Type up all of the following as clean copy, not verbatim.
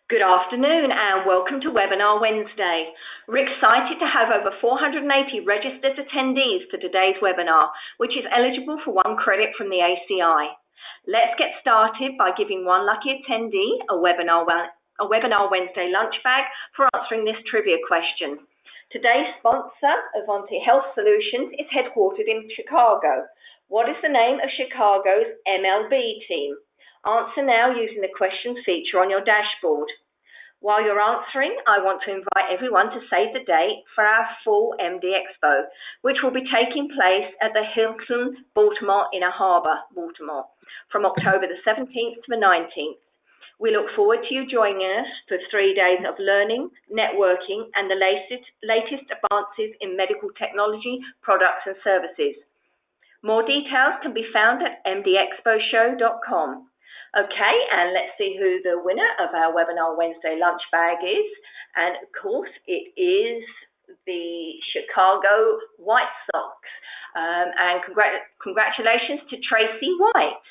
Good afternoon and welcome to Webinar Wednesday. We're excited to have over 480 registered attendees for today's webinar, which is eligible for 1 credit from the ACI. Let's get started by giving one lucky attendee a Webinar Wednesday lunch bag for answering this trivia question. Today's sponsor, Avanti Health Solutions, is headquartered in Chicago. What is the name of Chicago's MLB team? Answer now using the questions feature on your dashboard. While you're answering, I want to invite everyone to save the date for our full MD Expo, which will be taking place at the Hilton Baltimore Inner Harbor, Baltimore, from October the 17th to the 19th. We look forward to you joining us for 3 days of learning, networking, and the latest advances in medical technology, products, and services. More details can be found at mdexposhow.com. Okay, and let's see who the winner of our Webinar Wednesday lunch bag is. And of course, it is the Chicago White Sox. And congratulations to Tracy White.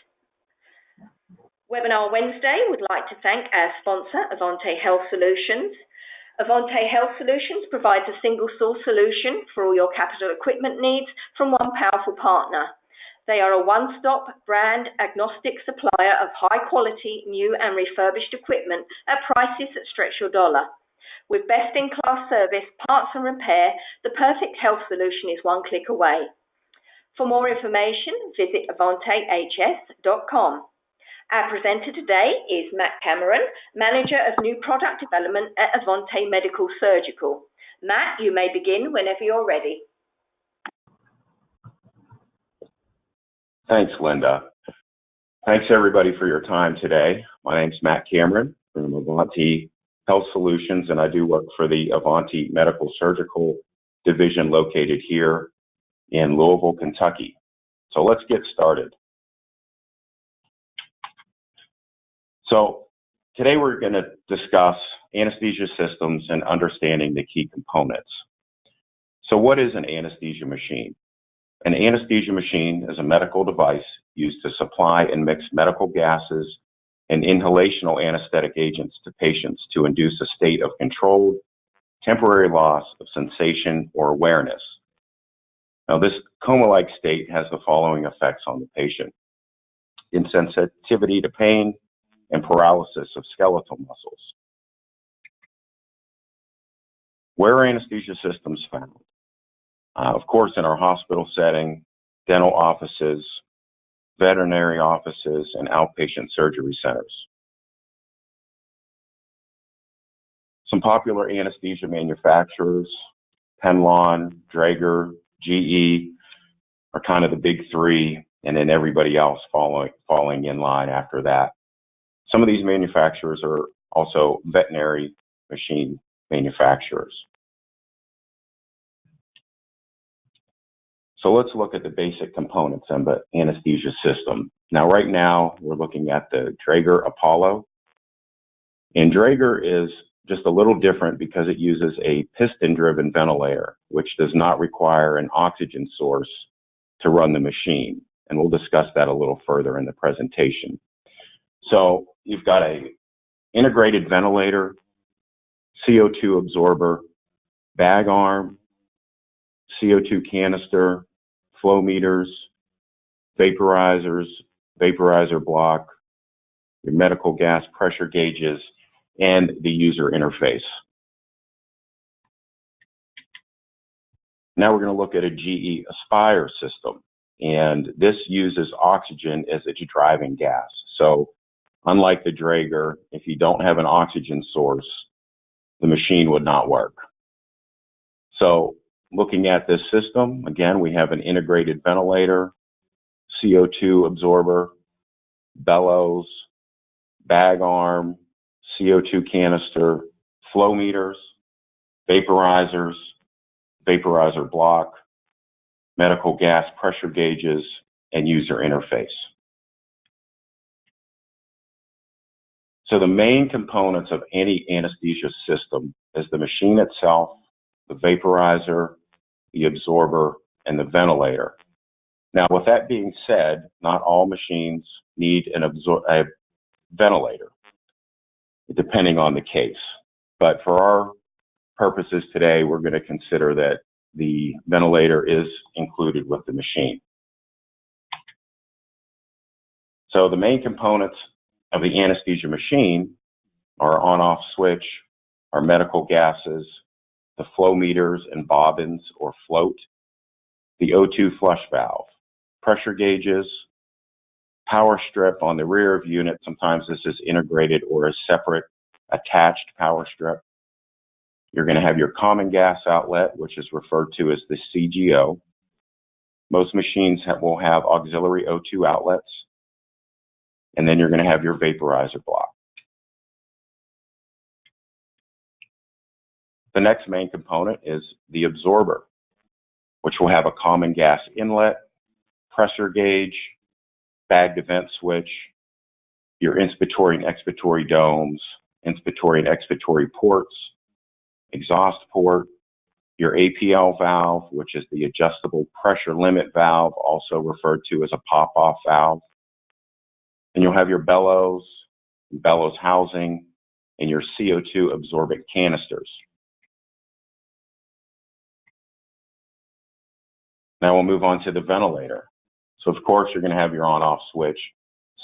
Webinar Wednesday would like to thank our sponsor, Avanti Health Solutions. Avanti Health Solutions provides a single source solution for all your capital equipment needs from one powerful partner. They are a one-stop, brand-agnostic supplier of high-quality, new and refurbished equipment at prices that stretch your dollar. With best-in-class service, parts and repair, the perfect health solution is one click away. For more information, visit avantihs.com. Our presenter today is Matt Cameron, Manager of New Product Development at Avanti Medical Surgical. Matt, you may begin whenever you're ready. Thanks, Linda. Thanks, everybody, for your time today. My name's Matt Cameron from Avanti Health Solutions, and I do work for the Avanti Medical Surgical Division located here in Louisville, Kentucky. So let's get started. So today we're going to discuss anesthesia systems and understanding the key components. So what is an anesthesia machine? An anesthesia machine is a medical device used to supply and mix medical gases and inhalational anesthetic agents to patients to induce a state of controlled, temporary loss of sensation or awareness. Now, this coma-like state has the following effects on the patient: insensitivity to pain and paralysis of skeletal muscles. Where are anesthesia systems found? Of course, in our hospital setting, dental offices, veterinary offices, and outpatient surgery centers. Some popular anesthesia manufacturers, Penlon, Draeger, GE, are kind of the big three, and then everybody else falling in line after that. Some of these manufacturers are also veterinary machine manufacturers. So let's look at the basic components of the anesthesia system. Now, right now, we're looking at the Draeger Apollo. And Draeger is just a little different because it uses a piston-driven ventilator, which does not require an oxygen source to run the machine. And we'll discuss that a little further in the presentation. So you've got an integrated ventilator, CO2 absorber, bag arm, CO2 canister, flow meters, vaporizers, vaporizer block, your medical gas pressure gauges, and the user interface. Now we're going to look at a GE Aspire system, and this uses oxygen as its driving gas. So unlike the Draeger, if you don't have an oxygen source, the machine would not work. So looking at this system, again, we have an integrated ventilator, CO2 absorber, bellows, bag arm, CO2 canister, flow meters, vaporizers, vaporizer block, medical gas pressure gauges, and user interface. So the main components of any anesthesia system is the machine itself, the vaporizer, the absorber, and the ventilator. Now, with that being said, not all machines need a ventilator. depending on the case. But for our purposes today, we're going to consider that the ventilator is included with the machine. So the main components of the anesthesia machine are on-off switch, our medical gases, the flow meters and bobbins or float, the O2 flush valve, pressure gauges, power strip on the rear of unit. Sometimes this is integrated or a separate attached power strip. You're going to have your common gas outlet, which is referred to as the CGO. Most machines will have auxiliary O2 outlets. And then you're going to have your vaporizer block. The next main component is the absorber, which will have a common gas inlet, pressure gauge, bag to vent switch, your inspiratory and expiratory domes, inspiratory and expiratory ports, exhaust port, your APL valve, which is the adjustable pressure limit valve, also referred to as a pop-off valve. And you'll have your bellows housing, and your CO2 absorbent canisters. Now we'll move on to the ventilator. So of course, you're going to have your on-off switch.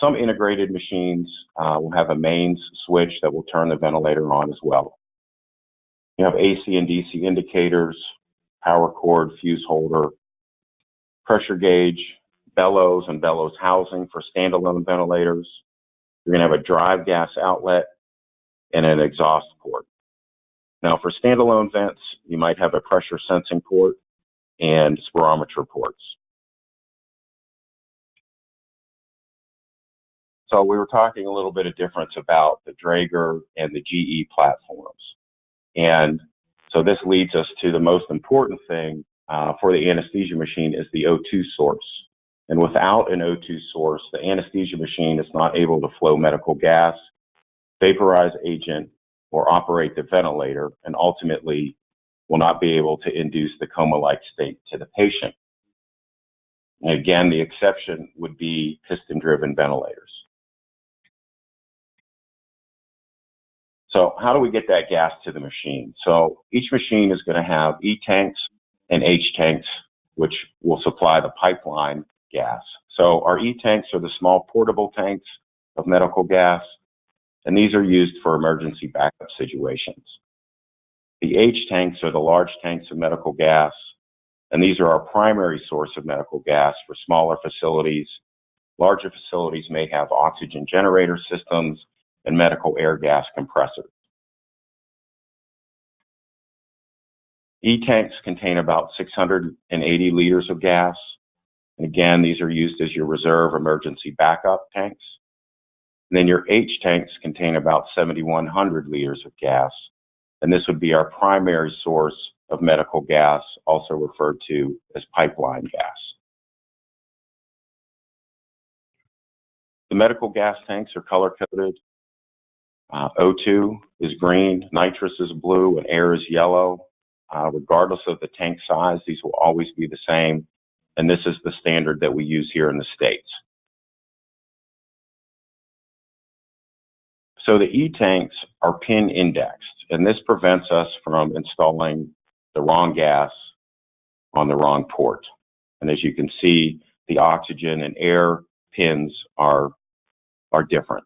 Some integrated machines will have a mains switch that will turn the ventilator on as well. You have AC and DC indicators, power cord, fuse holder, pressure gauge, bellows and bellows housing for standalone ventilators. You're going to have a drive gas outlet and an exhaust port. Now for standalone vents, you might have a pressure sensing port and spirometer ports. So we were talking a little bit of difference about the Draeger and the GE platforms. And so this leads us to the most important thing for the anesthesia machine is the O2 source. And without an O2 source, the anesthesia machine is not able to flow medical gas, vaporize agent, or operate the ventilator, and ultimately will not be able to induce the coma-like state to the patient. And again, the exception would be piston-driven ventilators. So how do we get that gas to the machine? So each machine is going to have E tanks and H tanks, which will supply the pipeline gas. So our E tanks are the small portable tanks of medical gas, and these are used for emergency backup situations. The H tanks are the large tanks of medical gas, and these are our primary source of medical gas for smaller facilities. Larger facilities may have oxygen generator systems and medical air gas compressors. E tanks contain about 680 liters of gas. And again, these are used as your reserve emergency backup tanks. And then your H tanks contain about 7,100 liters of gas. And this would be our primary source of medical gas, also referred to as pipeline gas. The medical gas tanks are color-coded. O2 is green, nitrous is blue, and air is yellow. Regardless of the tank size, these will always be the same. And this is the standard that we use here in the States. So the E tanks are pin indexed, and this prevents us from installing the wrong gas on the wrong port. And as you can see, the oxygen and air pins are different.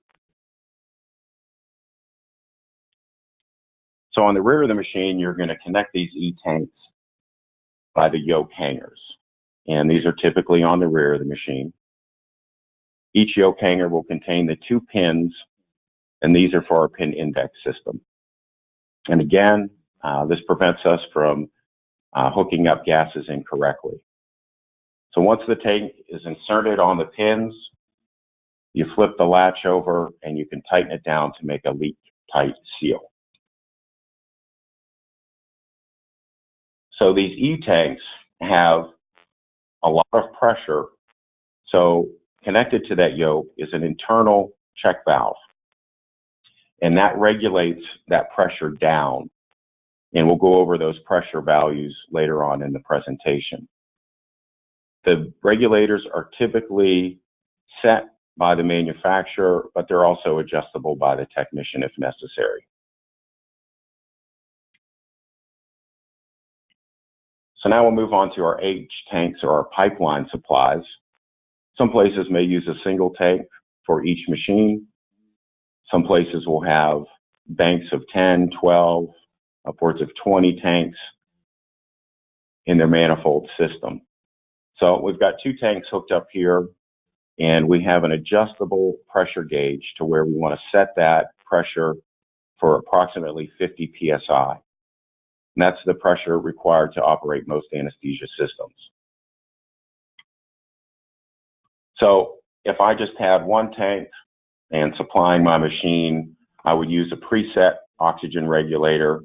So on the rear of the machine, you're going to connect these E tanks by the yoke hangers. And these are typically on the rear of the machine. Each yoke hanger will contain the 2 pins, and these are for our pin index system. And again, this prevents us from hooking up gases incorrectly. So once the tank is inserted on the pins, you flip the latch over and you can tighten it down to make a leak-tight seal. So these E tanks have a lot of pressure. So connected to that yoke is an internal check valve. And that regulates that pressure down. And we'll go over those pressure values later on in the presentation. The regulators are typically set by the manufacturer, but they're also adjustable by the technician if necessary. So now we'll move on to our H tanks or our pipeline supplies. Some places may use a single tank for each machine. Some places will have banks of 10, 12, upwards of 20 tanks in their manifold system. So we've got 2 tanks hooked up here, and we have an adjustable pressure gauge to where we want to set that pressure for approximately 50 psi. And that's the pressure required to operate most anesthesia systems. So if I just had 1 tank and supplying my machine, I would use a preset oxygen regulator,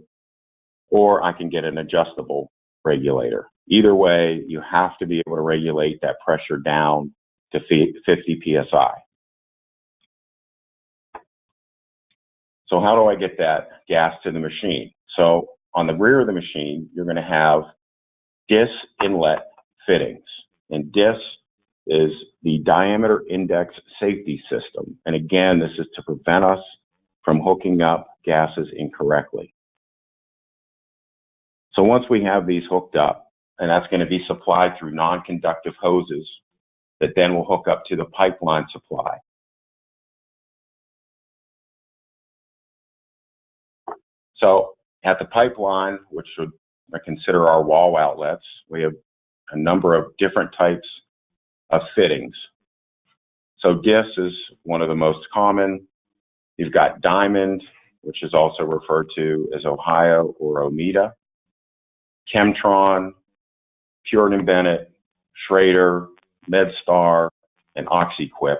or I can get an adjustable regulator. Either way, you have to be able to regulate that pressure down to 50 psi. So how do I get that gas to the machine? So on the rear of the machine, you're going to have DIS inlet fittings. And DIS is the diameter index safety system. And again, this is to prevent us from hooking up gases incorrectly. So once we have these hooked up, and that's going to be supplied through non-conductive hoses that then will hook up to the pipeline supply. So at the pipeline, which would consider our wall outlets, we have a number of different types of fittings. So DIS is one of the most common. You've got diamond, which is also referred to as Ohio or Omeda, Chemtron, Puritan Bennett, Schrader, MedStar, and OxyQuip.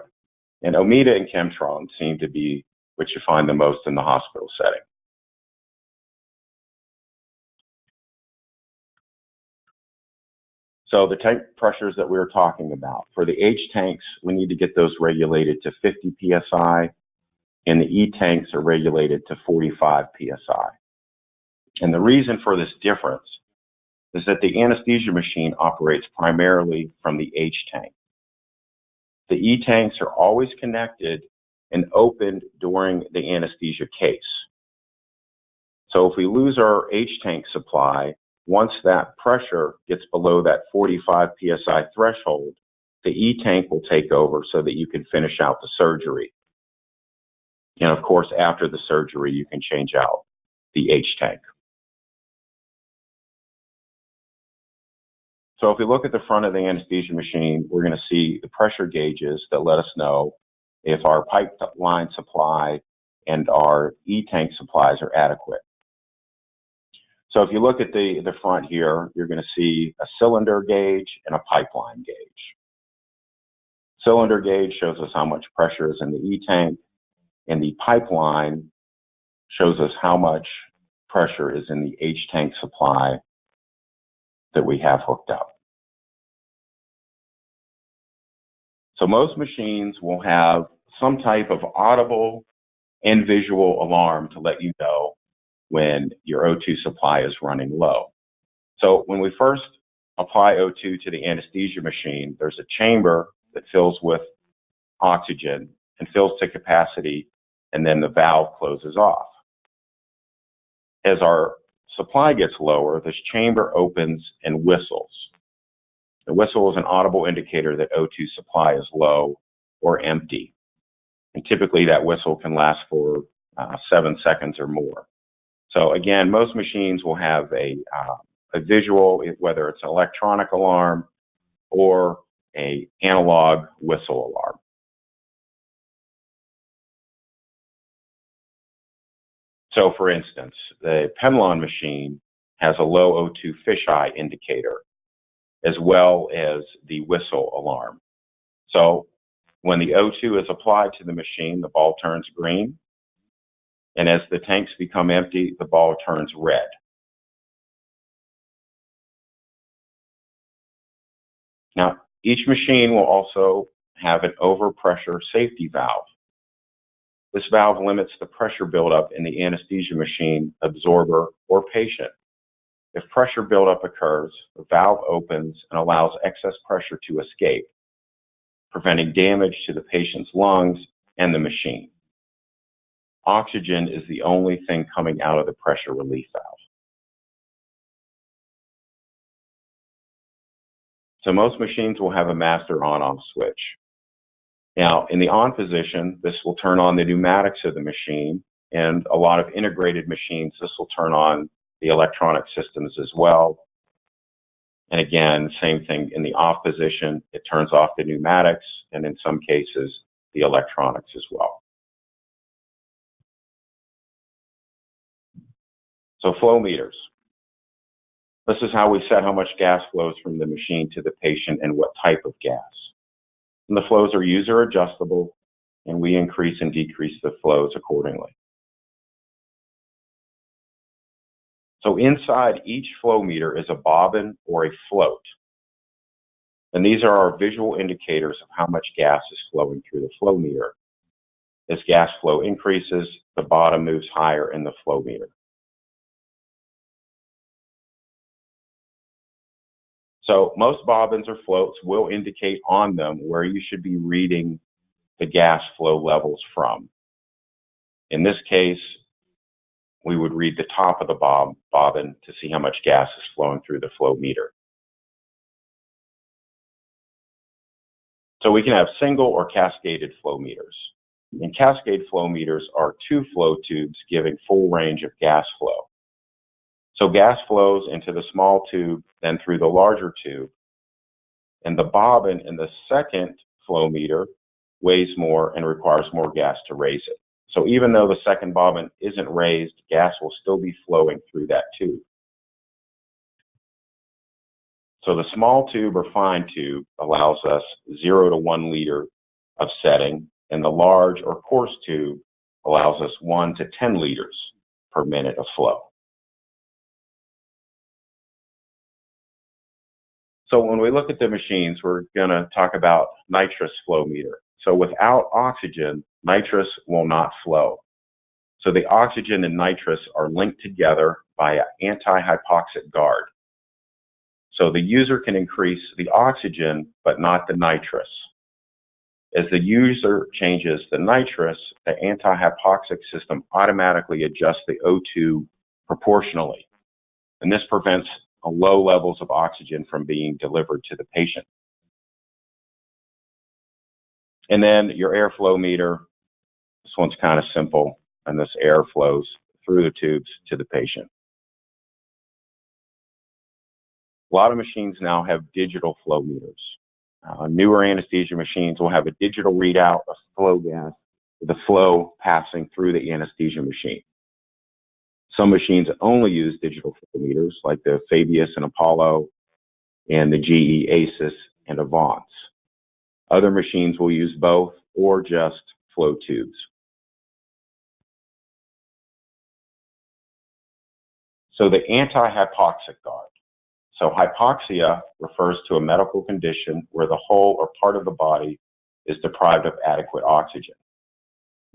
And Omeda and Chemtron seem to be what you find the most in the hospital setting. So the tank pressures that we were talking about, for the H tanks, we need to get those regulated to 50 psi, and the E tanks are regulated to 45 psi. And the reason for this difference is that the anesthesia machine operates primarily from the H tank. The E tanks are always connected and opened during the anesthesia case. So if we lose our H tank supply, once that pressure gets below that 45 psi threshold, the E tank will take over so that you can finish out the surgery. And of course, after the surgery, you can change out the H tank. So if we look at the front of the anesthesia machine, we're going to see the pressure gauges that let us know if our pipeline supply and our E tank supplies are adequate. So if you look at the front here, you're going to see a cylinder gauge and a pipeline gauge. Cylinder gauge shows us how much pressure is in the E tank, and the pipeline shows us how much pressure is in the H tank supply that we have hooked up. So most machines will have some type of audible and visual alarm to let you know when your O2 supply is running low. So when we first apply O2 to the anesthesia machine, there's a chamber that fills with oxygen and fills to capacity, and then the valve closes off. As our supply gets lower, this chamber opens and whistles. The whistle is an audible indicator that O2 supply is low or empty. And typically that whistle can last for 7 seconds or more. So again, most machines will have a visual, whether it's an electronic alarm or an analog whistle alarm. So for instance, the Penlon machine has a low O2 fisheye indicator, as well as the whistle alarm. So when the O2 is applied to the machine, the ball turns green. And as the tanks become empty, the ball turns red. Now, each machine will also have an overpressure safety valve. This valve limits the pressure buildup in the anesthesia machine, absorber, or patient. If pressure buildup occurs, the valve opens and allows excess pressure to escape. preventing damage to the patient's lungs and the machine. Oxygen is the only thing coming out of the pressure relief valve. So most machines will have a master on-off switch. Now, in the on position, this will turn on the pneumatics of the machine, and a lot of integrated machines, this will turn on the electronic systems as well. And again, same thing in the off position, it turns off the pneumatics, and in some cases, the electronics as well. So flow meters. This is how we set how much gas flows from the machine to the patient and what type of gas. And the flows are user adjustable, and we increase and decrease the flows accordingly. So inside each flow meter is a bobbin or a float. And these are our visual indicators of how much gas is flowing through the flow meter. As gas flow increases, the bottom moves higher in the flow meter. So most bobbins or floats will indicate on them where you should be reading the gas flow levels from. In this case, we would read the top of the bobbin to see how much gas is flowing through the flow meter. So we can have single or cascaded flow meters. And cascade flow meters are two flow tubes giving full range of gas flow. So gas flows into the small tube, then through the larger tube. And the bobbin in the second flow meter weighs more and requires more gas to raise it. So even though the second bobbin isn't raised, gas will still be flowing through that tube. So the small tube or fine tube allows us 0 to 1 liter of setting, and the large or coarse tube allows us 1 to 10 liters per minute of flow. So when we look at the machines, we're going to talk about nitrous flow meter. So without oxygen, nitrous will not flow. So the oxygen and nitrous are linked together by an anti-hypoxic guard. So the user can increase the oxygen, but not the nitrous. As the user changes the nitrous, the anti-hypoxic system automatically adjusts the O2 proportionally. And this prevents low levels of oxygen from being delivered to the patient. And then your airflow meter, this one's kind of simple, and this air flows through the tubes to the patient. A lot of machines now have digital flow meters. Newer anesthesia machines will have a digital readout of flow gas, the flow passing through the anesthesia machine. Some machines only use digital flow meters, like the Fabius and Apollo, and the GE Aces and Avance. Other machines will use both or just flow tubes. So the anti-hypoxic guard. So hypoxia refers to a medical condition where the whole or part of the body is deprived of adequate oxygen.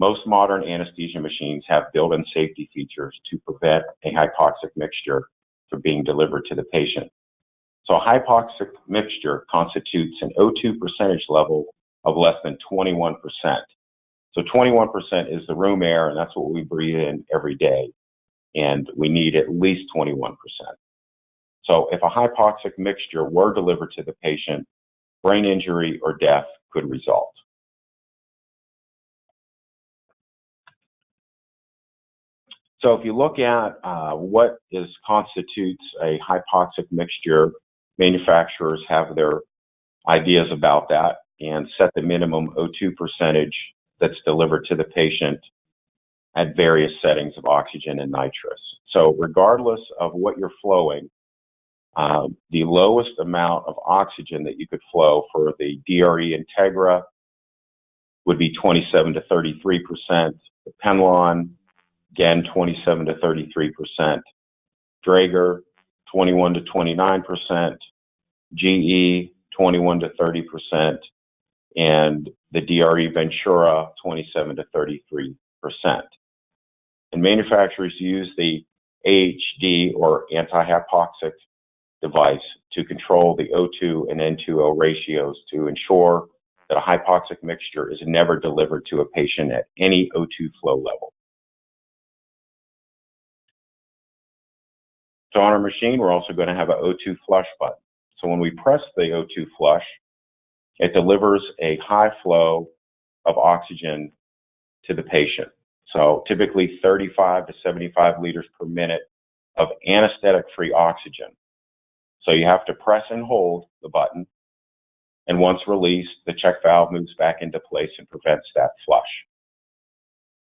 Most modern anesthesia machines have built-in safety features to prevent a hypoxic mixture from being delivered to the patient. So a hypoxic mixture constitutes an O2 percentage level of less than 21%. So 21% is the room air, and that's what we breathe in every day. And we need at least 21%. So if a hypoxic mixture were delivered to the patient, brain injury or death could result. So if you look at what constitutes a hypoxic mixture, manufacturers have their ideas about that and set the minimum O2 percentage that's delivered to the patient at various settings of oxygen and nitrous. So regardless of what you're flowing, the lowest amount of oxygen that you could flow for the DRE Integra would be 27 to 33%. The Penlon, again, 27 to 33%. Draeger, 21 to 29%. GE, 21 to 30%. And the DRE Ventura, 27 to 33%. And manufacturers use the AHD or anti-hypoxic device to control the O2 and N2O ratios to ensure that a hypoxic mixture is never delivered to a patient at any O2 flow level. So on our machine, we're also going to have an O2 flush button. So when we press the O2 flush, it delivers a high flow of oxygen to the patient. So typically 35 to 75 liters per minute of anesthetic-free oxygen. So you have to press and hold the button, and once released, the check valve moves back into place and prevents that flush.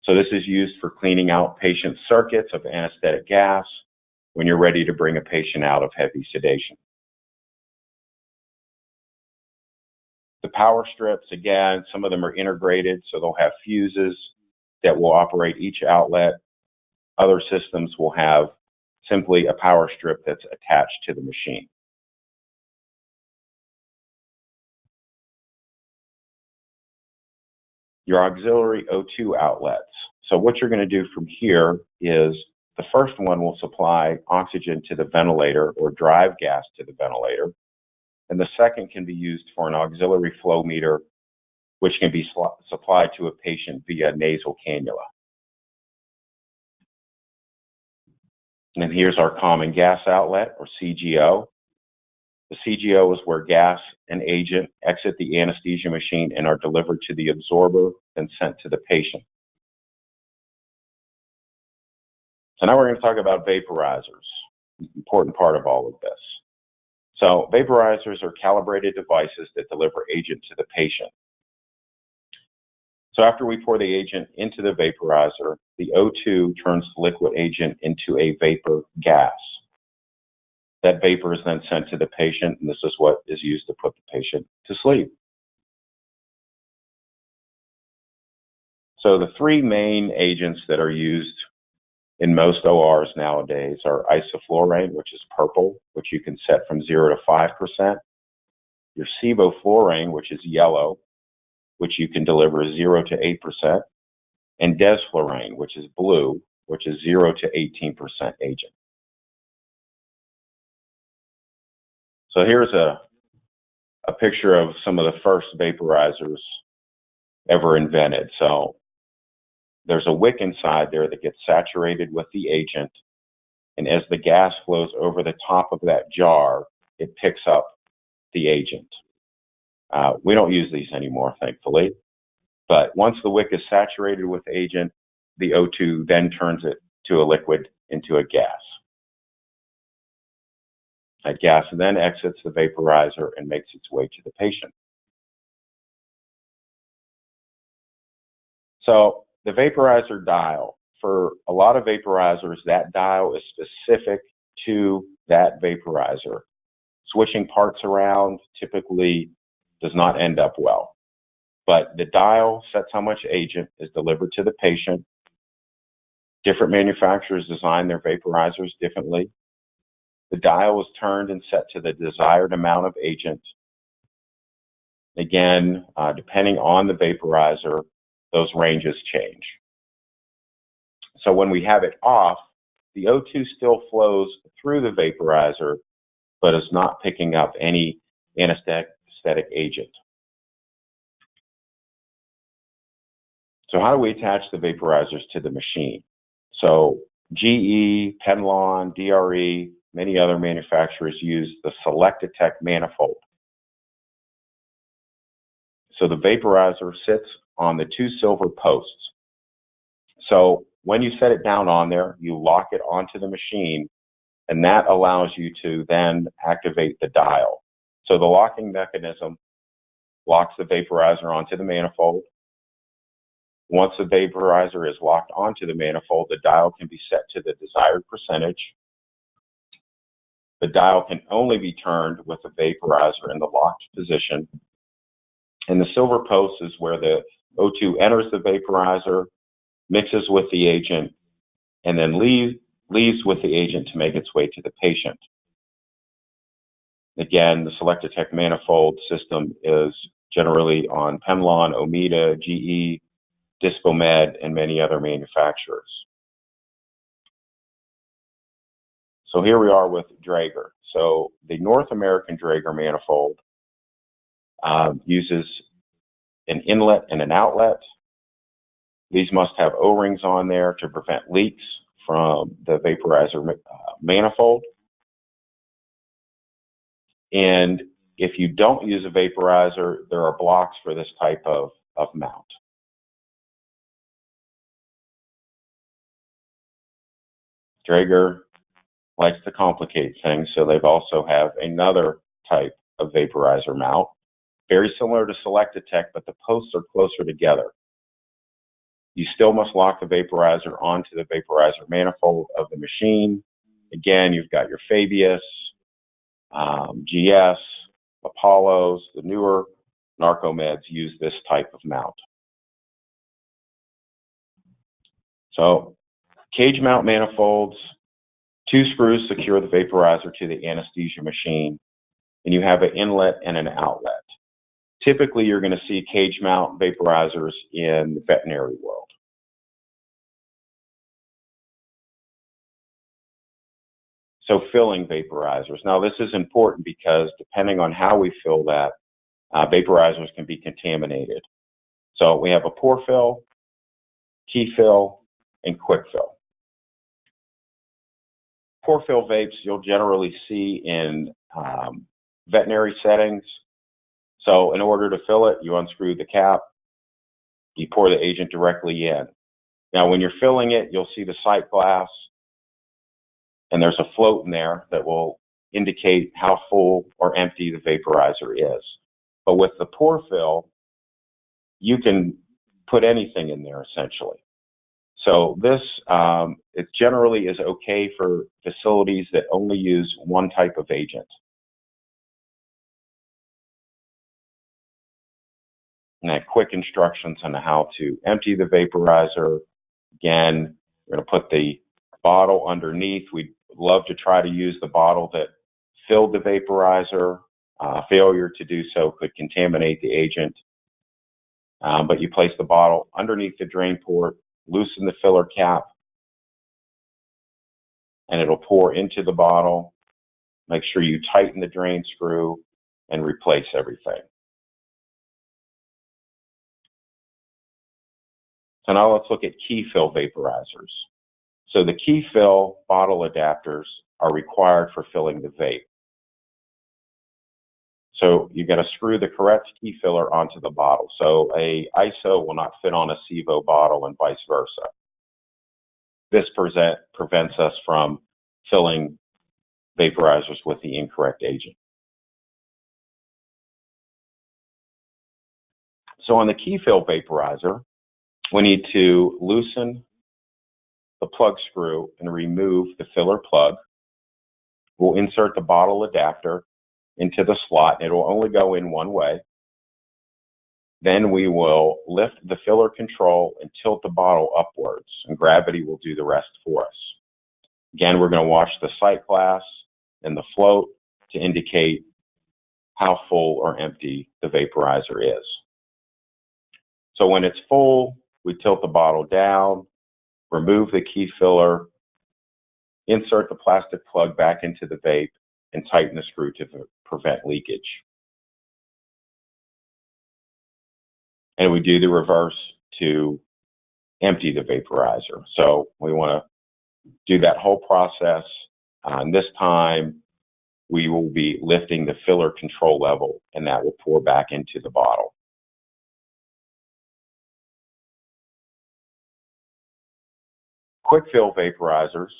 So this is used for cleaning out patient circuits of anesthetic gas when you're ready to bring a patient out of heavy sedation. The power strips, again, some of them are integrated, so they'll have fuses that will operate each outlet. Other systems will have simply a power strip that's attached to the machine. Your auxiliary O2 outlets. So what you're going to do from here is the first one will supply oxygen to the ventilator or drive gas to the ventilator. And the second can be used for an auxiliary flow meter, which can be supplied to a patient via nasal cannula. And then here's our common gas outlet, or CGO. The CGO is where gas and agent exit the anesthesia machine and are delivered to the absorber and sent to the patient. So now we're going to talk about vaporizers, important part of all of this. So vaporizers are calibrated devices that deliver agent to the patient. So after we pour the agent into the vaporizer, the O2 turns the liquid agent into a vapor gas. That vapor is then sent to the patient, and this is what is used to put the patient to sleep. So the three main agents that are used in most ORs nowadays are isoflurane, which is purple, which you can set from 0 to 5%. Your sevoflurane, which is yellow, which you can deliver 0 to 8%. And desflurane, which is blue, which is 0 to 18% agent. So here's a picture of some of the first vaporizers ever invented. So there's a wick inside there that gets saturated with the agent, and as the gas flows over the top of that jar, it picks up the agent. We don't use these anymore, thankfully, but once the wick is saturated with agent, the O2 then turns it to a liquid into a gas. That gas then exits the vaporizer and makes its way to the patient. So the vaporizer dial, for a lot of vaporizers, that dial is specific to that vaporizer. Switching parts around typically does not end up well. But the dial sets how much agent is delivered to the patient. Different manufacturers design their vaporizers differently. The dial is turned and set to the desired amount of agent. Again, depending on the vaporizer, those ranges change. So when we have it off, the O2 still flows through the vaporizer, but is not picking up any anesthetic agent. So how do we attach the vaporizers to the machine? So GE, Penlon, DRE, many other manufacturers use the Select-Detect manifold. So the vaporizer sits on the two silver posts. So when you set it down on there, you lock it onto the machine, and that allows you to then activate the dial. So the locking mechanism locks the vaporizer onto the manifold. Once the vaporizer is locked onto the manifold, the dial can be set to the desired percentage. The dial can only be turned with the vaporizer in the locked position. And the silver post is where the O2 enters the vaporizer, mixes with the agent, and then leaves with the agent to make its way to the patient. Again, the Select-Detect manifold system is generally on Penlon, Omeda, GE, Dispomed, and many other manufacturers. So here we are with Draeger. So the North American Draeger manifold uses an inlet and an outlet. These must have O-rings on there to prevent leaks from the vaporizer manifold. And if you don't use a vaporizer, there are blocks for this type of mount. Draeger likes to complicate things, so they've also have another type of vaporizer mount, very similar to Selectatech, but the posts are closer together. You still must lock the vaporizer onto the vaporizer manifold of the machine. Again, you've got your Fabius, GS, Apollos, the newer Narcomeds use this type of mount. So, cage mount manifolds, 2 screws secure the vaporizer to the anesthesia machine, and you have an inlet and an outlet. Typically, you're going to see cage mount vaporizers in the veterinary world. So filling vaporizers. Now, this is important because depending on how we fill that, vaporizers can be contaminated. So we have a pour fill, key fill, and quick fill. Pour fill vapes you'll generally see in veterinary settings. So in order to fill it, you unscrew the cap, you pour the agent directly in. Now when you're filling it, you'll see the sight glass, and there's a float in there that will indicate how full or empty the vaporizer is. But with the pour fill, you can put anything in there essentially. So this, it generally is okay for facilities that only use one type of agent. And then quick instructions on how to empty the vaporizer. Again, we're going to put the bottle underneath. We'd love to try to use the bottle that filled the vaporizer. Failure to do so could contaminate the agent. But you place the bottle underneath the drain port, loosen the filler cap, and it'll pour into the bottle. Make sure you tighten the drain screw and replace everything. So now let's look at key fill vaporizers. So the key fill bottle adapters are required for filling the vape. So you've got to screw the correct key filler onto the bottle. So a ISO will not fit on a SIVO bottle and vice versa. This prevents us from filling vaporizers with the incorrect agent. So on the key fill vaporizer, we need to loosen the plug screw and remove the filler plug. We'll insert the bottle adapter into the slot, and it will only go in one way. Then we will lift the filler control and tilt the bottle upwards, and gravity will do the rest for us. Again, we're going to wash the sight glass and the float to indicate how full or empty the vaporizer is. So when it's full, we tilt the bottle down, remove the key filler, insert the plastic plug back into the vape, and tighten the screw to prevent leakage. And we do the reverse to empty the vaporizer. So we want to do that whole process. And this time, we will be lifting the filler control level, and that will pour back into the bottle. Quick fill vaporizers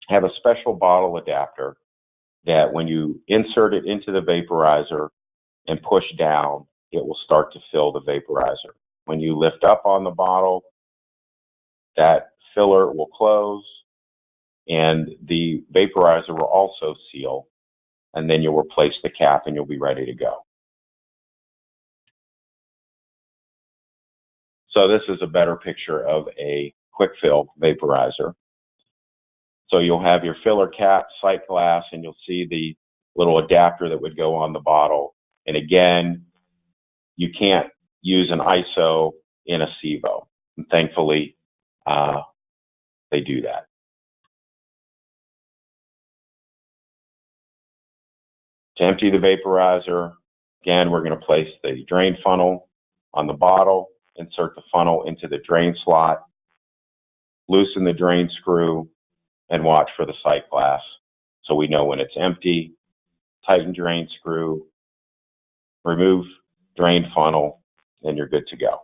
have a special bottle adapter that when you insert it into the vaporizer and push down, it will start to fill the vaporizer. When you lift up on the bottle, that filler will close and the vaporizer will also seal, and then you'll replace the cap and you'll be ready to go. So this is a better picture of a quick fill vaporizer. So you'll have your filler cap, sight glass, and you'll see the little adapter that would go on the bottle. And again, you can't use an ISO in a SIVO. And thankfully, they do that. To empty the vaporizer, again, we're going to place the drain funnel on the bottle, insert the funnel into the drain slot, loosen the drain screw, and watch for the sight glass so we know when it's empty. Tighten drain screw, remove drain funnel, and you're good to go.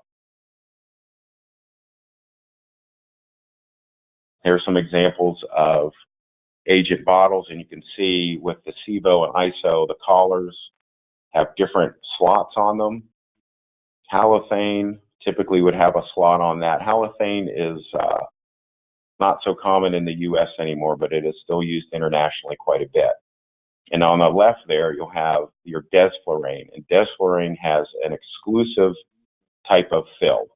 Here are some examples of agent bottles, and you can see with the SIVO and ISO, the collars have different slots on them. Halothane typically would have a slot on that. Halothane is not so common in the US anymore, but it is still used internationally quite a bit. And on the left there, you'll have your desflurane, and desflurane has an exclusive type of fill.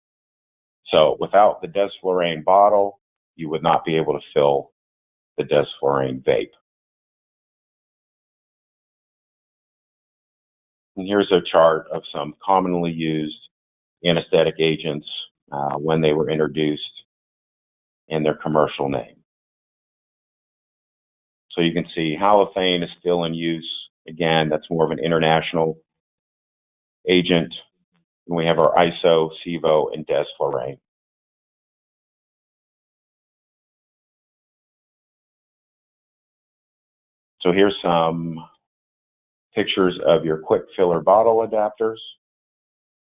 So without the desflurane bottle, you would not be able to fill the desflurane vape. And here's a chart of some commonly used anesthetic agents when they were introduced and their commercial name. So you can see halothane is still in use. Again, that's more of an international agent. And we have our ISO, SIVO, and desflurane. So here's some pictures of your quick filler bottle adapters.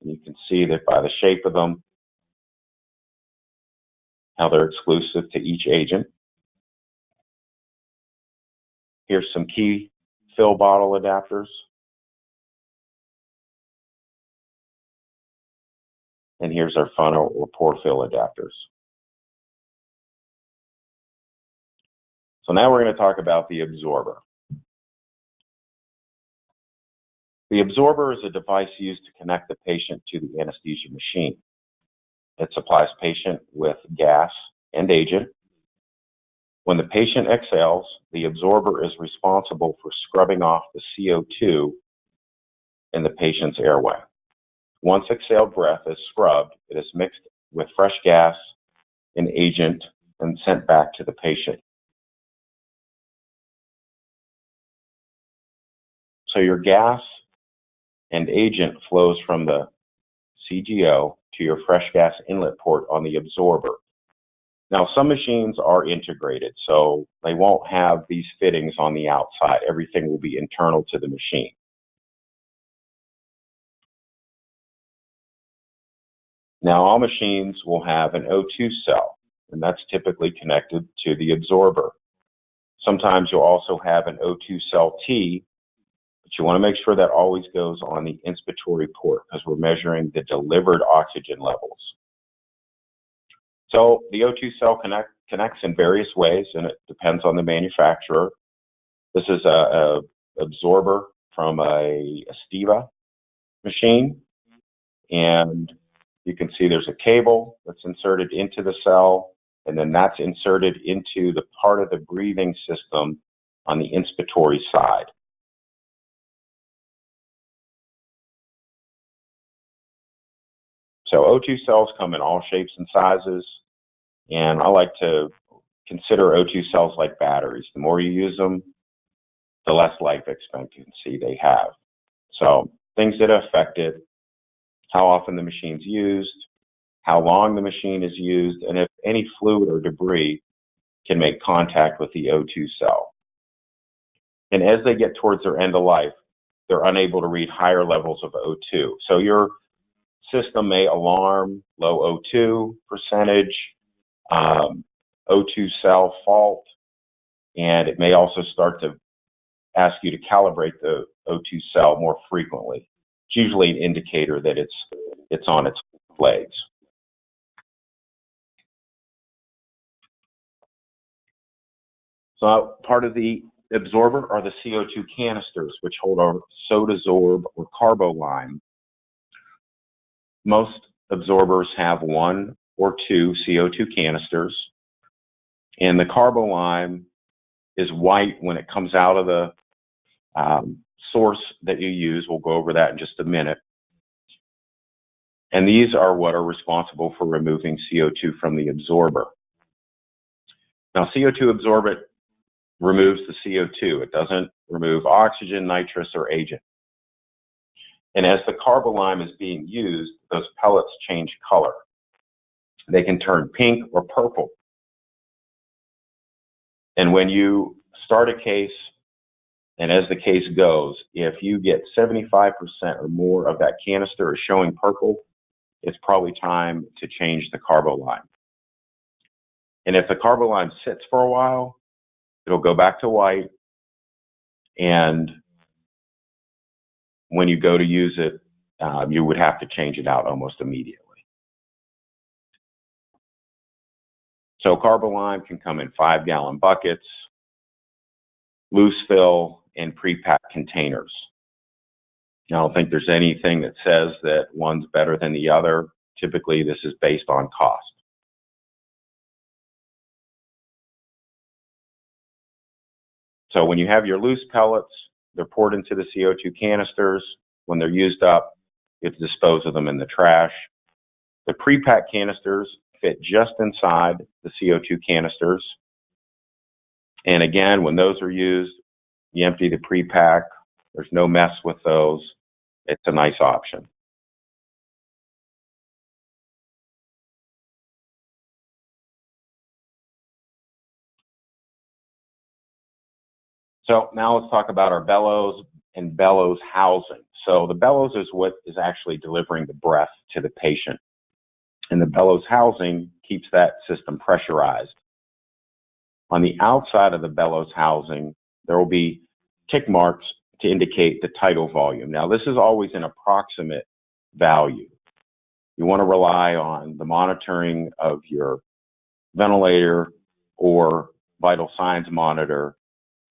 And you can see that by the shape of them, how they're exclusive to each agent. Here's some key fill bottle adapters. And here's our funnel or pour fill adapters. So now we're going to talk about the absorber. The absorber is a device used to connect the patient to the anesthesia machine. It supplies patient with gas and agent. When the patient exhales, the absorber is responsible for scrubbing off the CO2 in the patient's airway. Once exhaled breath is scrubbed, it is mixed with fresh gas and agent and sent back to the patient. So your gas and agent flows from the CGO to your fresh gas inlet port on the absorber. Now, some machines are integrated, so they won't have these fittings on the outside. Everything will be internal to the machine. Now, all machines will have an O2 cell, and that's typically connected to the absorber. Sometimes you'll also have an O2 cell T, but you want to make sure that always goes on the inspiratory port because we're measuring the delivered oxygen levels. So the O2 cell connects in various ways, and it depends on the manufacturer. This is a absorber from a Anesthesia machine, and you can see there's a cable that's inserted into the cell, and then that's inserted into the part of the breathing system on the inspiratory side. So O2 cells come in all shapes and sizes, and I like to consider O2 cells like batteries. The more you use them, the less life expectancy they have. So things that affect it, how often the machine's used, how long the machine is used, and if any fluid or debris can make contact with the O2 cell. And as they get towards their end of life, they're unable to read higher levels of O2. So your system may alarm low O2 percentage, O2 cell fault, and it may also start to ask you to calibrate the O2 cell more frequently. It's usually an indicator that it's on its legs. So part of the absorber are the CO2 canisters, which hold our Sodasorb or Carbolime. Most absorbers have 1 or 2 CO2 canisters, and the Carbolime is white when it comes out of the source that you use. We'll go over that in just a minute. And these are what are responsible for removing CO2 from the absorber. Now, CO2 absorbent removes the CO2. It doesn't remove oxygen, nitrous, or agent. And as the carbolime is being used, those pellets change color. They can turn pink or purple. And when you start a case, and as the case goes, if you get 75% or more of that canister is showing purple, it's probably time to change the carbolime. And if the carbolime sits for a while, it'll go back to white. And when you go to use it, you would have to change it out almost immediately. So carbolime can come in 5-gallon buckets, loose fill, and pre-packed containers. I don't think there's anything that says that one's better than the other. Typically, this is based on cost. So when you have your loose pellets, they're poured into the CO2 canisters. When they're used up, you have to dispose of them in the trash. The pre-packed canisters fit just inside the CO2 canisters. And again, when those are used, you empty the pre-pack. There's no mess with those. It's a nice option. So now let's talk about our bellows and bellows housing. So the bellows is what is actually delivering the breath to the patient. And the bellows housing keeps that system pressurized. On the outside of the bellows housing, there will be tick marks to indicate the tidal volume. Now, this is always an approximate value. You want to rely on the monitoring of your ventilator or vital signs monitor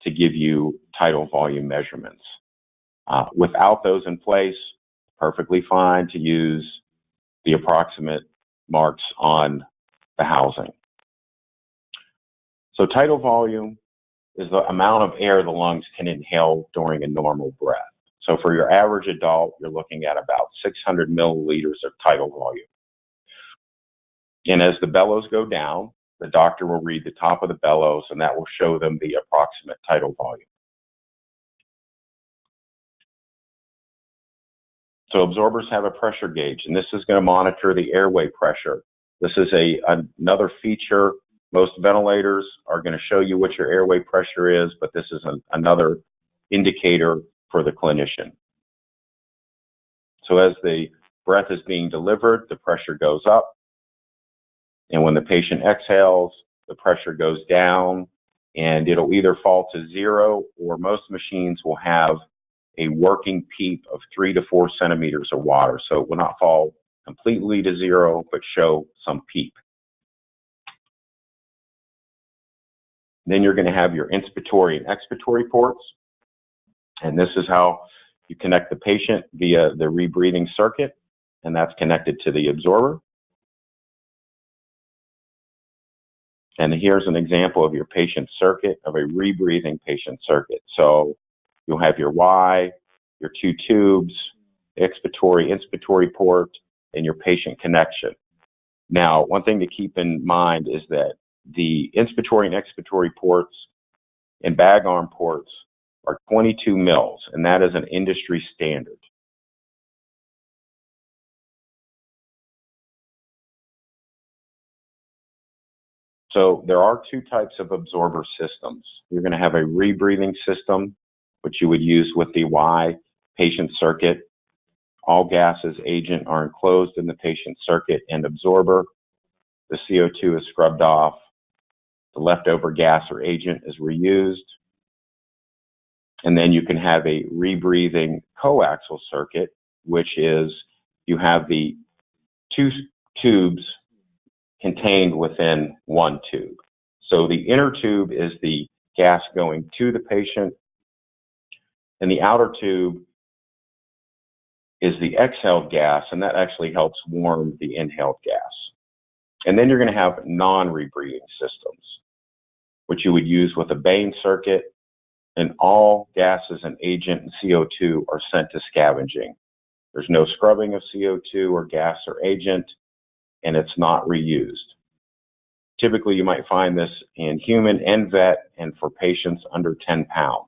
to give you tidal volume measurements. Without those in place, perfectly fine to use the approximate marks on the housing. So tidal volume is the amount of air the lungs can inhale during a normal breath. So for your average adult, you're looking at about 600 milliliters of tidal volume. And as the bellows go down, the doctor will read the top of the bellows, and that will show them the approximate tidal volume. So absorbers have a pressure gauge, and this is going to monitor the airway pressure. This is another feature. Most ventilators are going to show you what your airway pressure is, but this is another indicator for the clinician. So as the breath is being delivered, the pressure goes up. And when the patient exhales, the pressure goes down, and it'll either fall to 0, or most machines will have a working peep of 3 to 4 centimeters of water. So it will not fall completely to 0, but show some peep. Then you're going to have your inspiratory and expiratory ports. And this is how you connect the patient via the rebreathing circuit, and that's connected to the absorber. And here's an example of your patient circuit, of a rebreathing patient circuit. So you'll have your Y, your 2 tubes, expiratory, inspiratory port, and your patient connection. Now, one thing to keep in mind is that the inspiratory and expiratory ports and bag arm ports are 22 mils, and that is an industry standard. So there are 2 types of absorber systems. You're going to have a rebreathing system, which you would use with the Y patient circuit. All gases, agent are enclosed in the patient circuit and absorber. The CO2 is scrubbed off. The leftover gas or agent is reused. And then you can have a rebreathing coaxial circuit, which is you have the 2 tubes contained within 1 tube. So the inner tube is the gas going to the patient, and the outer tube is the exhaled gas, and that actually helps warm the inhaled gas. And then you're going to have non-rebreathing systems, which you would use with a Bain circuit, and all gases and agent and CO2 are sent to scavenging. There's no scrubbing of CO2 or gas or agent, and it's not reused. Typically, you might find this in human and vet, and for patients under 10 pounds.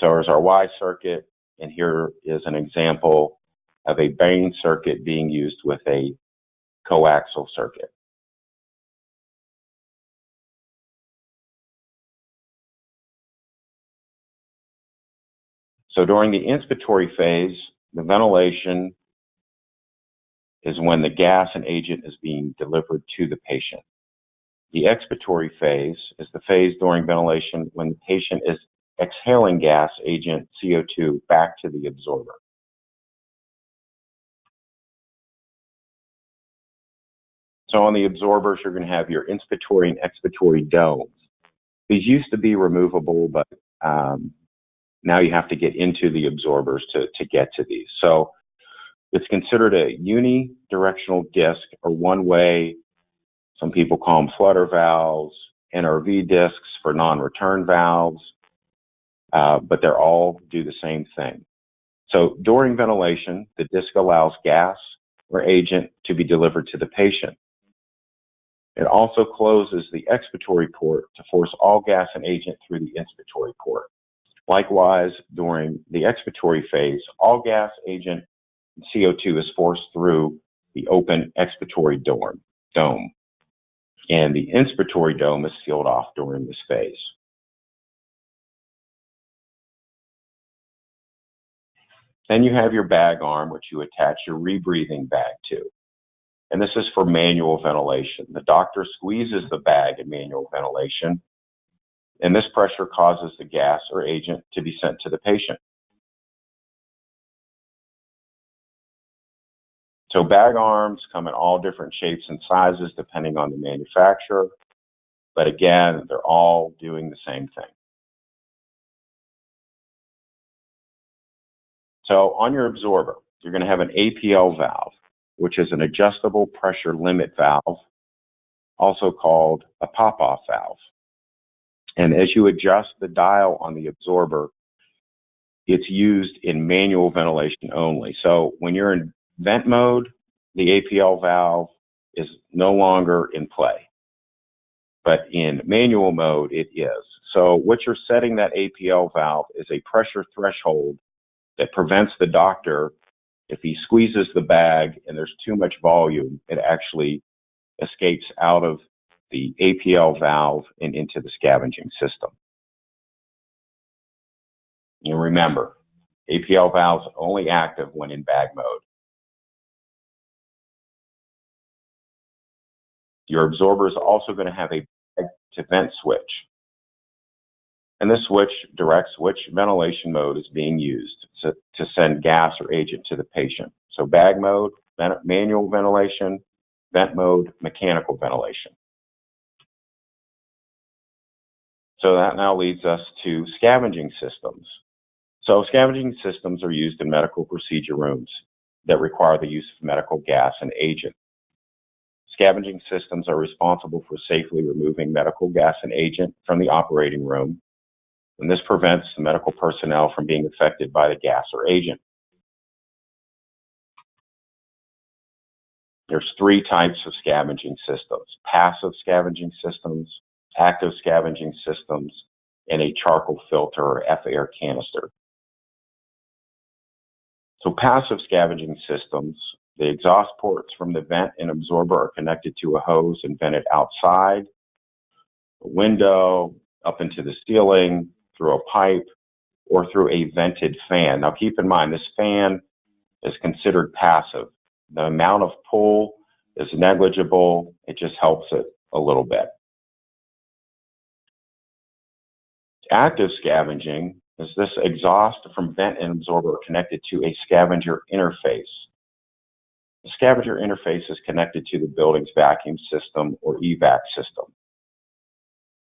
So there's our Y circuit, and here is an example of a Bain circuit being used with a coaxial circuit. So during the inspiratory phase, the ventilation is when the gas and agent is being delivered to the patient. The expiratory phase is the phase during ventilation when the patient is exhaling gas, agent, CO2 back to the absorber. So on the absorbers, you're going to have your inspiratory and expiratory domes. These used to be removable, but now you have to get into the absorbers to get to these. So it's considered a unidirectional disc, or one-way. Some people call them flutter valves, NRV discs for non-return valves, but they're all do the same thing. So during ventilation, the disc allows gas or agent to be delivered to the patient. It also closes the expiratory port to force all gas and agent through the inspiratory port. Likewise, during the expiratory phase, all gas, agent, and CO2 is forced through the open expiratory dome, and the inspiratory dome is sealed off during this phase. Then you have your bag arm, which you attach your rebreathing bag to. And this is for manual ventilation. The doctor squeezes the bag in manual ventilation, and this pressure causes the gas or agent to be sent to the patient. So bag arms come in all different shapes and sizes depending on the manufacturer, but again, they're all doing the same thing. So on your absorber, you're going to have an APL valve, which is an adjustable pressure limit valve, also called a pop-off valve. And as you adjust the dial on the absorber, it's used in manual ventilation only. So when you're in vent mode, the APL valve is no longer in play. But in manual mode, it is. So what you're setting that APL valve is a pressure threshold that prevents the doctor, if he squeezes the bag and there's too much volume, it actually escapes out of the APL valve and into the scavenging system. And remember, APL valves are only active when in bag mode. Your absorber is also going to have a bag to vent switch. And this switch directs which ventilation mode is being used to send gas or agent to the patient. So bag mode, manual ventilation; vent mode, mechanical ventilation. So that now leads us to scavenging systems. So scavenging systems are used in medical procedure rooms that require the use of medical gas and agent. Scavenging systems are responsible for safely removing medical gas and agent from the operating room, and this prevents the medical personnel from being affected by the gas or agent. There's three types of scavenging systems: passive scavenging systems, active scavenging systems, and a charcoal filter or F-air canister. So passive scavenging systems, the exhaust ports from the vent and absorber are connected to a hose and vented outside, a window, up into the ceiling, through a pipe, or through a vented fan. Now keep in mind, this fan is considered passive. The amount of pull is negligible. It just helps it a little bit. Active scavenging is this exhaust from vent and absorber connected to a scavenger interface. The scavenger interface is connected to the building's vacuum system or evac system.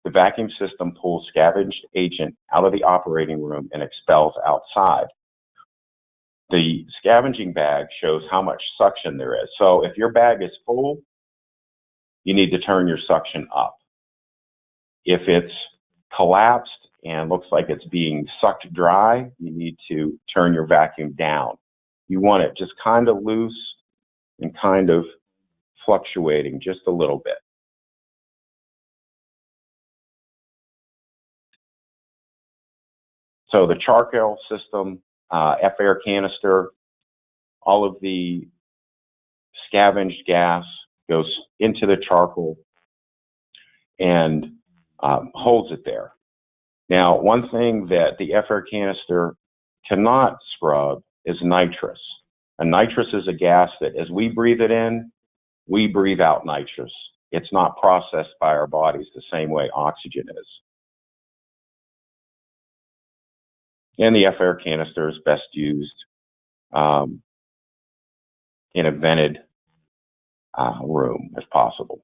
The vacuum system pulls scavenged agent out of the operating room and expels outside. The scavenging bag shows how much suction there is. So if your bag is full, you need to turn your suction up. If it's collapsed and looks like it's being sucked dry, you need to turn your vacuum down. You want it just kind of loose and kind of fluctuating just a little bit. So the charcoal system, F-air canister, all of the scavenged gas goes into the charcoal and holds it there. Now, one thing that the F-air canister cannot scrub is nitrous. And nitrous is a gas that as we breathe it in, we breathe out nitrous. It's not processed by our bodies the same way oxygen is. And the F-air canister is best used in a vented room if possible.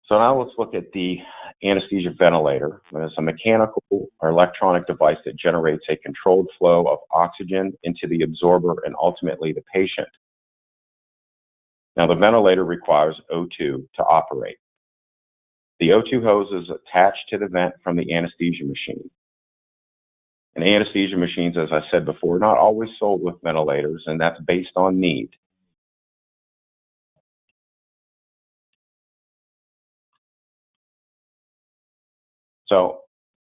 So now let's look at the anesthesia ventilator. It's a mechanical or electronic device that generates a controlled flow of oxygen into the absorber and ultimately the patient. Now the ventilator requires O2 to operate. The O2 hose is attached to the vent from the anesthesia machine. And anesthesia machines, as I said before, are not always sold with ventilators, and that's based on need. So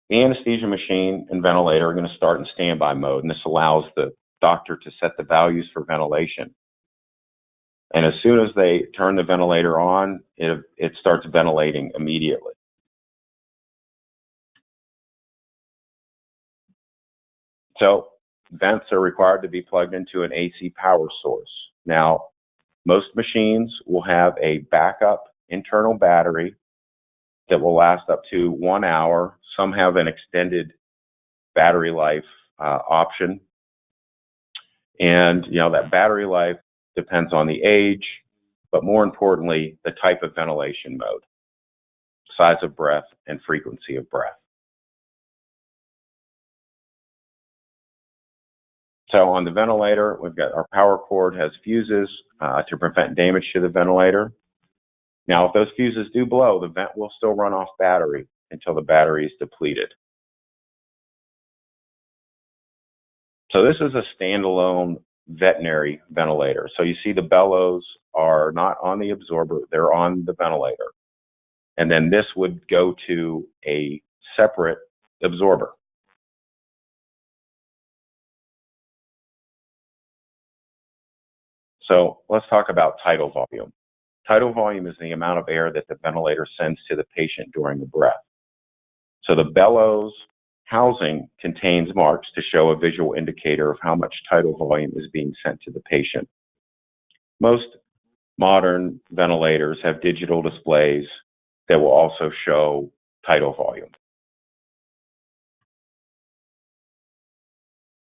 the anesthesia machine and ventilator are going to start in standby mode, and this allows the doctor to set the values for ventilation. And as soon as they turn the ventilator on, it starts ventilating immediately. So vents are required to be plugged into an AC power source. Now, most machines will have a backup internal battery that will last up to 1 hour. Some have an extended battery life option. And, that battery life depends on the age, but more importantly, the type of ventilation mode, size of breath, and frequency of breath. So on the ventilator, we've got our power cord has fuses to prevent damage to the ventilator. Now, if those fuses do blow, the vent will still run off battery until the battery is depleted. So this is a standalone veterinary ventilator. So you see the bellows are not on the absorber, they're on the ventilator. And then this would go to a separate absorber. So let's talk about tidal volume. Tidal volume is the amount of air that the ventilator sends to the patient during the breath. So the bellows housing contains marks to show a visual indicator of how much tidal volume is being sent to the patient. Most modern ventilators have digital displays that will also show tidal volume.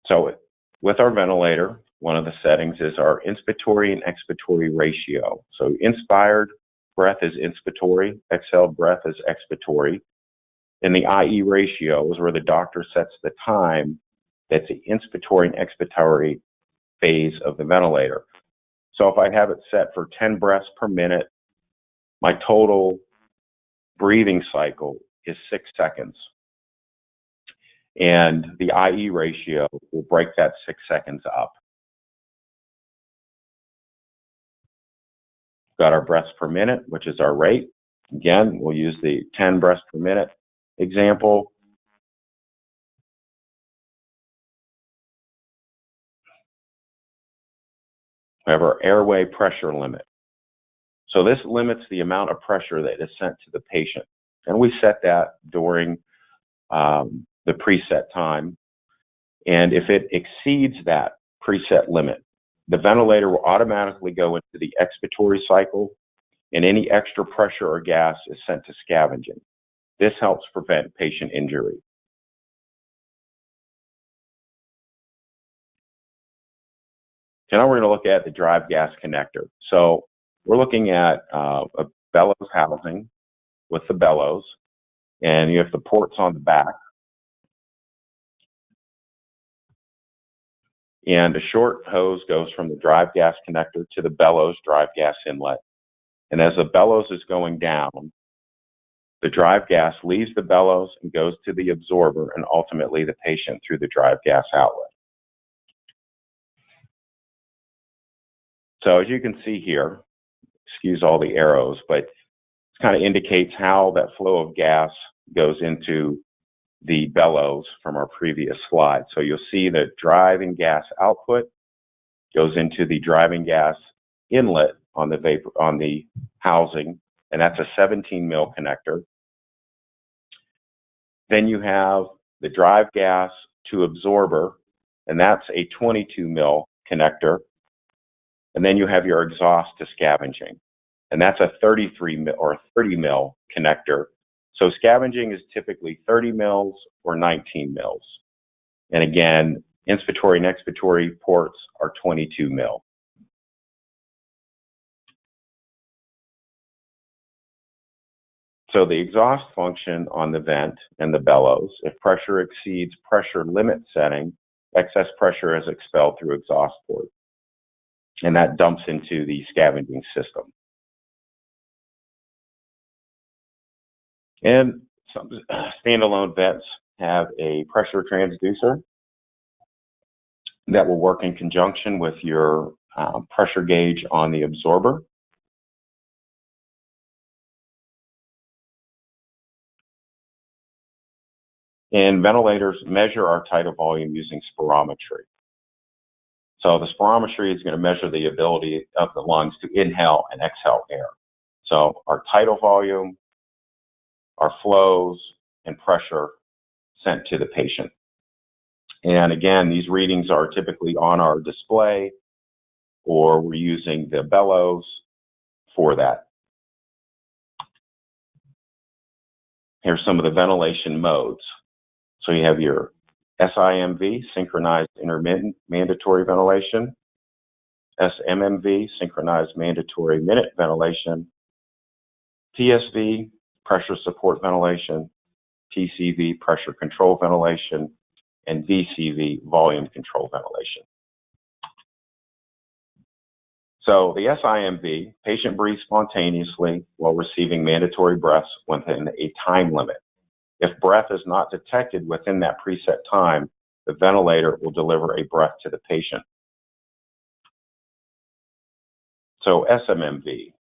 So with our ventilator, one of the settings is our inspiratory and expiratory ratio. So inspired breath is inspiratory, exhaled breath is expiratory. And the IE ratio is where the doctor sets the time that's the inspiratory and expiratory phase of the ventilator. So if I have it set for 10 breaths per minute, my total breathing cycle is 6 seconds. And the IE ratio will break that 6 seconds up. Got our breaths per minute, which is our rate. Again, we'll use the 10 breaths per minute example. We have our airway pressure limit. So this limits the amount of pressure that is sent to the patient. And we set that during the preset time. And if it exceeds that preset limit, the ventilator will automatically go into the expiratory cycle, and any extra pressure or gas is sent to scavenging. This helps prevent patient injury. So now we're going to look at the drive gas connector. So we're looking at a bellows housing with the bellows, and you have the ports on the back. And a short hose goes from the drive gas connector to the bellows drive gas inlet. And as the bellows is going down, the drive gas leaves the bellows and goes to the absorber and ultimately the patient through the drive gas outlet. So as you can see here, confuse all the arrows, but it kind of indicates how that flow of gas goes into the bellows from our previous slide. So you'll see that driving gas output goes into the driving gas inlet on the housing, and that's a 17 mil connector. Then you have the drive gas to absorber, and that's a 22 mil connector. And then you have your exhaust to scavenging, and that's a 33 mil or 30 mil connector. So scavenging is typically 30 mils or 19 mils. And again, inspiratory and expiratory ports are 22 mil. So the exhaust function on the vent and the bellows, if pressure exceeds pressure limit setting, excess pressure is expelled through exhaust port, and that dumps into the scavenging system. And some standalone vents have a pressure transducer that will work in conjunction with your pressure gauge on the absorber. And ventilators measure our tidal volume using spirometry. So the spirometry is going to measure the ability of the lungs to inhale and exhale air. So our tidal volume, our flows, and pressure sent to the patient. And again, these readings are typically on our display, or we're using the bellows for that. Here's some of the ventilation modes. So you have your SIMV, synchronized intermittent mandatory ventilation, SMMV, synchronized mandatory minute ventilation, PSV, pressure support ventilation, PCV, pressure control ventilation, and VCV, volume control ventilation. So the SIMV, patient breathes spontaneously while receiving mandatory breaths within a time limit. If breath is not detected within that preset time, the ventilator will deliver a breath to the patient. So SMMV,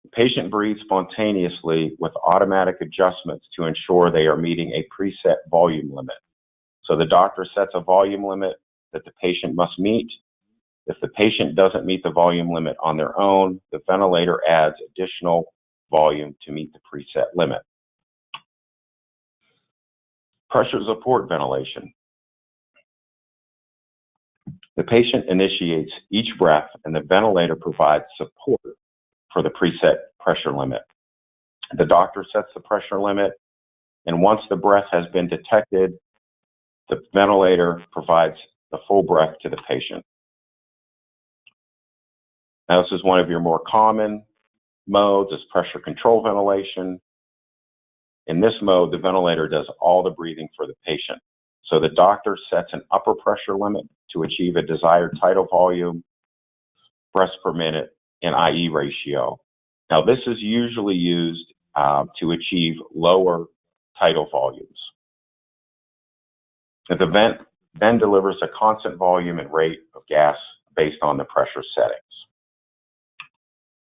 the patient breathes spontaneously with automatic adjustments to ensure they are meeting a preset volume limit. So the doctor sets a volume limit that the patient must meet. If the patient doesn't meet the volume limit on their own, the ventilator adds additional volume to meet the preset limit. Pressure support ventilation. The patient initiates each breath and the ventilator provides support for the preset pressure limit. The doctor sets the pressure limit, and once the breath has been detected, the ventilator provides the full breath to the patient. Now, this is one of your more common modes, is pressure control ventilation. In this mode, the ventilator does all the breathing for the patient. So the doctor sets an upper pressure limit to achieve a desired tidal volume, breaths per minute, and IE ratio. Now, this is usually used to achieve lower tidal volumes. The vent then delivers a constant volume and rate of gas based on the pressure settings.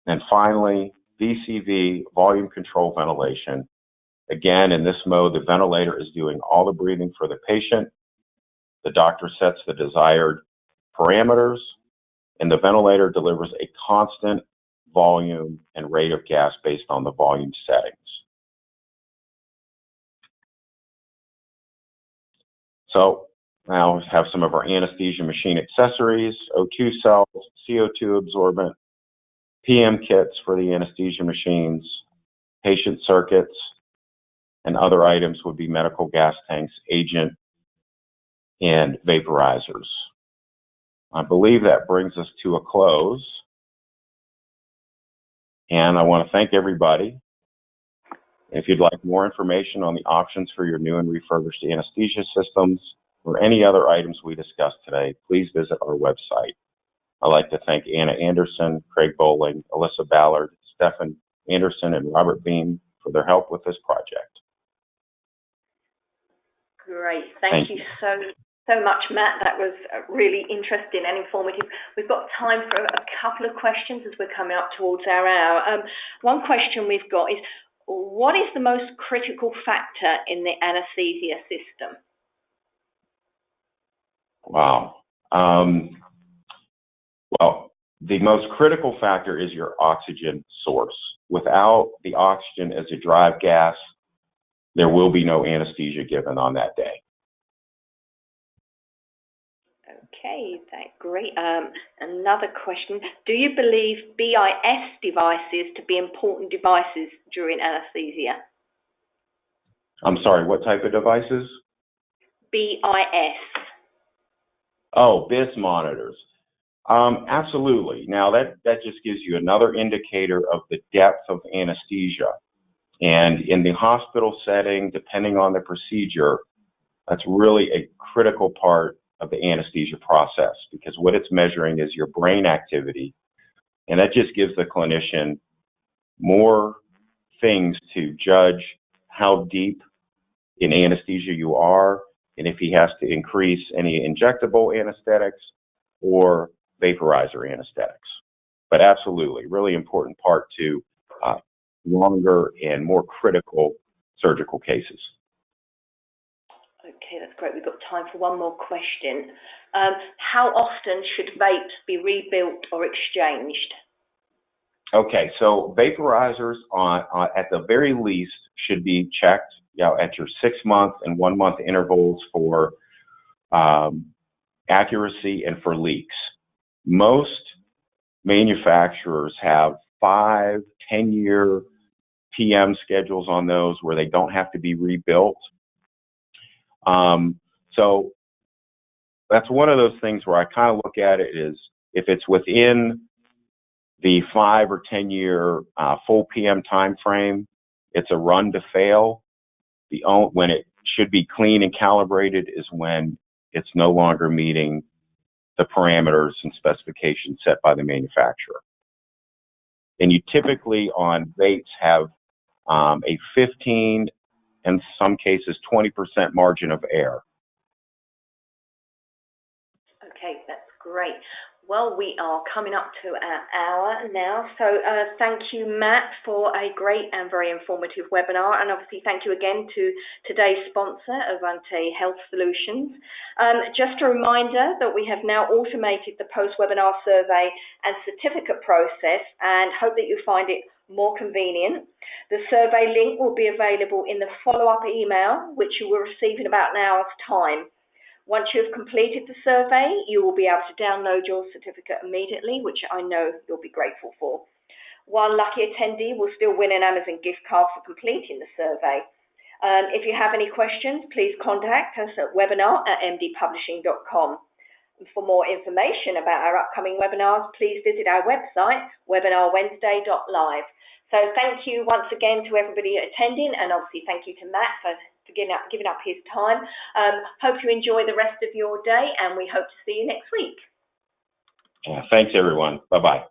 And finally, VCV, volume control ventilation. Again, in this mode, the ventilator is doing all the breathing for the patient. The doctor sets the desired parameters, and the ventilator delivers a constant volume and rate of gas based on the volume settings. So now we have some of our anesthesia machine accessories: O2 cells, CO2 absorbent, PM kits for the anesthesia machines, patient circuits, and other items would be medical gas tanks, agent, and vaporizers. I believe that brings us to a close. And I want to thank everybody. If you'd like more information on the options for your new and refurbished anesthesia systems or any other items we discussed today, please visit our website. I'd like to thank Anna Anderson, Craig Bowling, Alyssa Ballard, Stephen Anderson, and Robert Beam for their help with this project. Great. Thank you so so much, Matt. That was really interesting and informative. We've got time for a couple of questions as we're coming up towards our hour. One question we've got is, what is the most critical factor in the anesthesia system? Wow. Well, the most critical factor is your oxygen source. Without the oxygen as a drive gas, there will be no anesthesia given on that day. Okay, that's great. Another question. Do you believe BIS devices to be important devices during anesthesia? I'm sorry, what type of devices? BIS. Oh, BIS monitors. Absolutely. Now, that just gives you another indicator of the depth of anesthesia. And in the hospital setting, depending on the procedure, that's really a critical part of the anesthesia process, because what it's measuring is your brain activity, and that just gives the clinician more things to judge how deep in anesthesia you are, and if he has to increase any injectable anesthetics or vaporizer anesthetics. But absolutely, really important part to longer and more critical surgical cases. Okay, that's great. We've got time for one more question. How often should vapes be rebuilt or exchanged? Okay, so vaporizers at the very least should be checked, at your 6-month and 1-month intervals for accuracy and for leaks. Most manufacturers have 5-10 year PM schedules on those where they don't have to be rebuilt. So that's one of those things where I kind of look at it is, if it's within the 5 or 10 year full PM time frame, it's a run to fail. When it should be clean and calibrated is when it's no longer meeting the parameters and specifications set by the manufacturer. And you typically on vapes have a 15, in some cases 20% margin of error. Okay, that's great. Well, we are coming up to our hour now, so thank you, Matt, for a great and very informative webinar, and obviously thank you again to today's sponsor, Avante Health Solutions. Just a reminder that we have now automated the post-webinar survey and certificate process, and hope that you find it more convenient. The survey link will be available in the follow-up email, which you will receive in about an hour's time. Once you've completed the survey, you will be able to download your certificate immediately, which I know you'll be grateful for. One lucky attendee will still win an Amazon gift card for completing the survey. If you have any questions, please contact us at webinar@mdpublishing.com. For more information about our upcoming webinars, please visit our website, webinarwednesday.live. So thank you once again to everybody attending, and obviously thank you to Matt for giving up his time. Hope you enjoy the rest of your day, and we hope to see you next week. Thanks, everyone. Bye-bye.